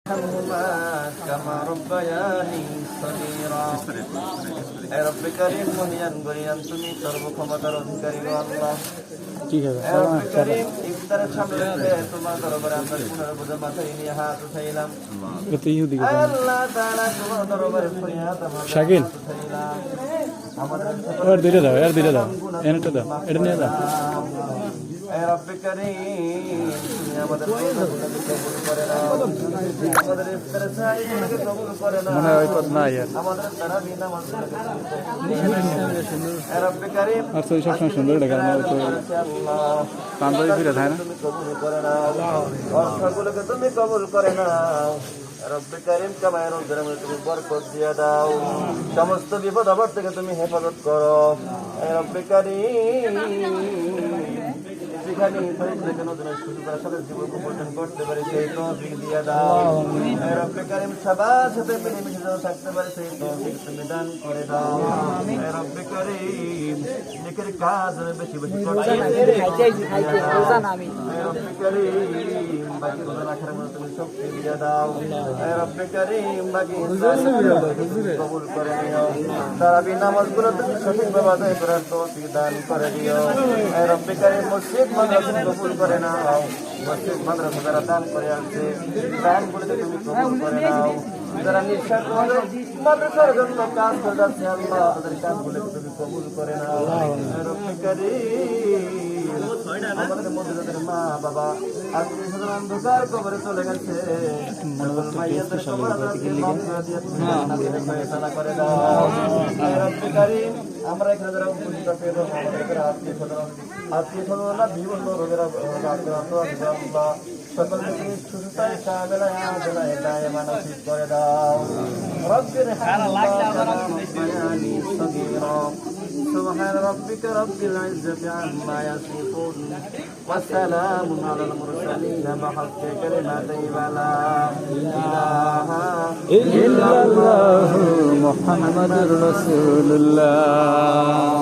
ارحمهما كما ربياني صغيرا اے رب کریم মহিয়ান গরিয়ান তুমি সর্বক্ষমতার অধিকারী গো আল্লাহ। ঠিক আছে এ রব করিম ইফতারের সামনে রেখে তোমার দরবারে আমরা সোনার বোঝা মাথায় নিয়ে হাত উঠাইলাম। এটা ইহুদি আয় আল্লাহ তাআলা তোমার দরবারে ফরিয়াদ শাকিল উঠাইলাম। আমাদের আর দিলে দাও এনটা দাও এটা নিয়ে দাও। এ রব করিম তুমি আমাদের রোজাগুলোকে কবুল করে নাও, আমাদের ইফতারের সাহায্যগুলোকে কবুল করে নাও, মনে হয় কত না ইয়ার আমাদের তারাবি নামাজগুলোকে কবুল করে নাও। এ রব করিম আর তো সবসময় সুন্দর এটা কারণ তো আল্লাহ তান্দারি ফিরে থাকে না। তুমি কবুল করে নাও, অর্থগুলোকে তুমি কবুল করে নাও। রব্বে কারিম কামায় রোজগার মধ্যে তুমি বরকত দিয়ে দাও, সমস্ত বিপদ আপদ থেকে তুমি হেফাজত করো। রব্বে কারিম যেখানে নতুন সুযোগের সাথে জীবন উপার্জন করতে পারে সেই তৌফিক দিয়ে দাও। রব্বে কারিম সবার সাথে মিলেমিশে যেন থাকতে পারে সেই তৌফিক তুমি দান করে দাও। রব্বে কারিম নেকের কাজ বেশি বেশি করতে রব্বে কারিম বাকি রোজা রাখার মধ্যে তুমি শক্তি দিয়ে দাও। রব্বে কারিম বাকি কবুল করে নিও, তারাবি নামাজগুলো তুমি সঠিকভাবে আদায় করার তৌফিক দান করে দিও। রব্বে কারিম মসজিদ মাদ্রাসা কবুল করে নাও, মসজিদ মাদ্রাসা যারা দান করে আসছে দানগুলোকে তুমি কবুল করে নাও। যারা নিঃস্বার্থ মাদ্রাসার জন্য কাজ করে যাচ্ছে আল্লাহ তাদের কাজগুলোকে তুমি কবুল করে নাও। রব্বে কারিম আমাদের মধ্যে যাদের মা বাবা আত্মীয় স্বজন অন্ধকার কবরে চলে গেছে মাইয়াদের কবর আল্লাহকে মাফ করে দিয়ে তুমি ফয়সালা করে দাও। রব্বে কারিম আমরা এখানে যারা উপস্থিত আছি আমাদের আত্মীয় স্বজন না বিভিন্ন রোগের আক্রান্ত আছে আল্লাহ সকলকে তুমি সুস্থতায় কামেলায় আজলায় দায়মা নসিব করে দাও। রব্বির হামদুলিল্লাহ কামা রব্বায়ানি সগীরা سبحان ربك رب العزة عما يصفون وسلام على المرسلين بحق كلمتي لا إله إلا الله محمد رسول الله